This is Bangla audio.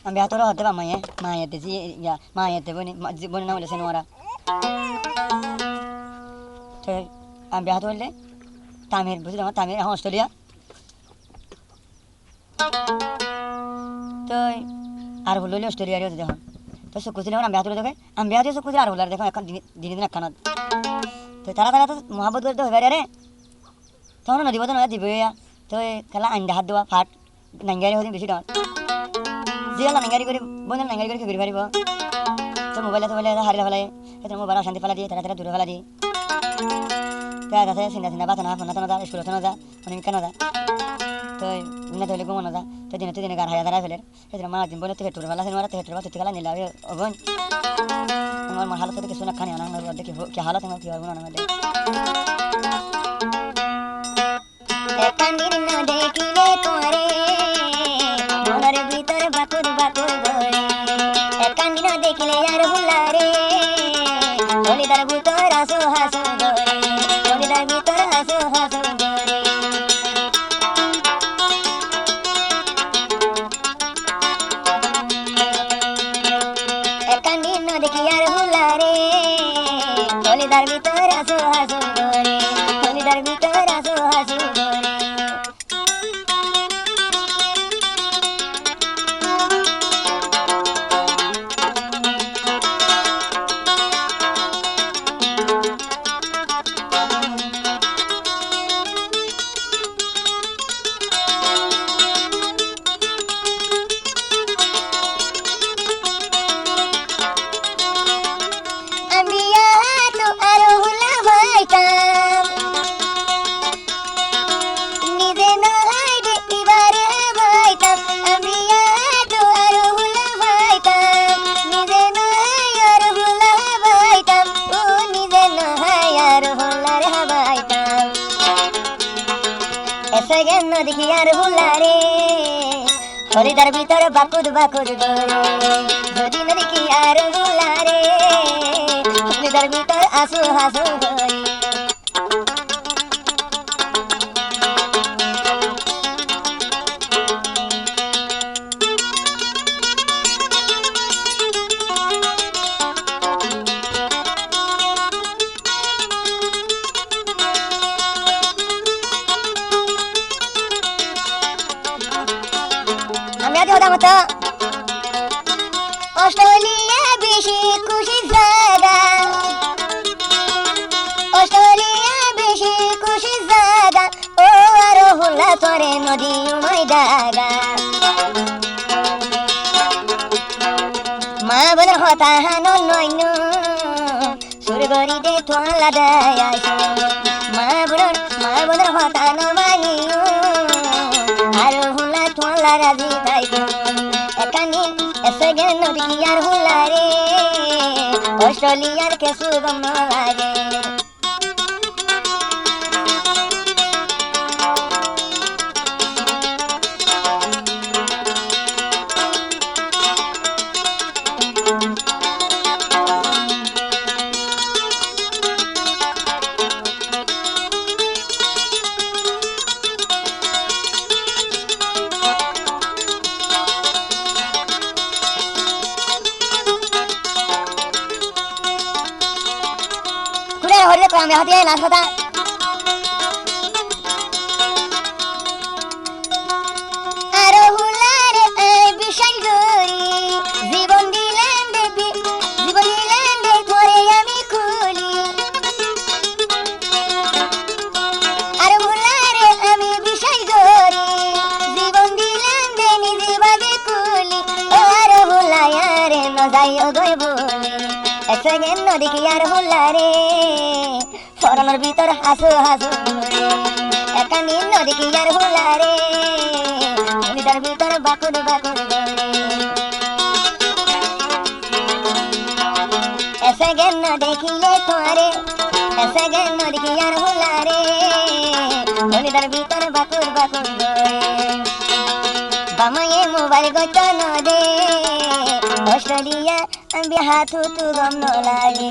আমি বিয়া তোরা হতে বা মায়েতে জি ইয়া মায়েতে বনি না বলেছেন ওরা তো আমি বিয়া হতে বললে তামির বুঝলাম তামির এখন অস্ট্রেলিয়া তো আর হলো অস্ট্রেলিয়া দেখুন তো সুকুছিল আমি বিয়া তুলে দেখে আমি বিয়া দিয়ে সুকুছিল আর হলার দেখো এখন দিন দিন একখানা তো তারা তো মহাবত করতে হবে রে তখন নদী বদন দিবে তো খেলা আইন হাত দেওয়া ফাট নাঙ্গারি হদিন বেশি ডর জিয়ালা নাঙ্গারি করে বন্ধু নাঙ্গারি করে ফিরে পারিব তো মোবাইলে হারিয়ে ফেলাই তো মোবাইল শান্তি ফেলা দিয়ে তারা দূরে ফেলা দিয়ে তাতে চিন্তা বাতা না ফোনা না স্কুল হতে না যা অনেক কেন যা তো না ধরলে ঘুমো না যা তো দিনে গান হায়া দাঁড়ায় ফেলে সেদিন মা দিন বলে থেকে টুরে ফেলা সিনেমা থেকে টুরে তুই খেলা নিলা অগন আমার হালত থেকে শোনা খানি আনা দেখি কি হালত আমার কি হবে না আমাদের কান্দির না দেখিলে তোরে মনের ভিতর বাকুর বাকুর ধরে কান্দির না দেখিলে আর ভুলারে হলিদার ভিতর হাসু হাসু ধরে হলিদার ভিতর হাসু হাসু ধরে কান্দির না দেখি আর ভুলারে হলিদার ভিতর হাসু হাসু ধরে হলিদার ভিতর হাসু হাসু ধরে দেখি আর ভুলারে হরিদার ভিতর বাকুর বাকুর ধরে যদি না দেখি আর ভুলারে হরিদার ভিতর আসু হাসু ধরে মতো অস্ট্রেলিয়া বেশি খুশি জায়গা অস্ট্রেলিয়া বেশি খুশি জায়গা ও আর হলা তোরে নদী উমাই দাগা মা বোনের হতা হানো নয়ন সুরগরি দে তোলা দেয় মা বোনের হতা নমানি আর হলা তোলা রাজি তাই একানি এসে গেল নদী আর হুলারে অস্ট্রেলিয়ার কেসু গম লাগে আমি হাতে লাশ কথা আর হুলারে বিশাল গরি জীবন দিলেন দেবী জীবন দিলেন দে পরে আমি খুলি আর হুলারে আমি বিশাল গরি জীবন দিলেন দে নিজে বাজে খুলি আর হুলায়ারে নজাইও গই বলি এক সেকেন্ড দেখি আর হুলারে ফরনের ভিতর হাসু হাসু একা নিম্ন দেখি আর হুলারে হলিদার ভিতর বাকুর বাকুর এসে গেল দেখিলে তোরে এসে গেল দেখি আর হুলারে হলিদার ভিতর বাকুর বাকুর বামায়ে মোবাইল গত নদে অস্ট্রেলিয়া আমি হাতু তু গম লাগে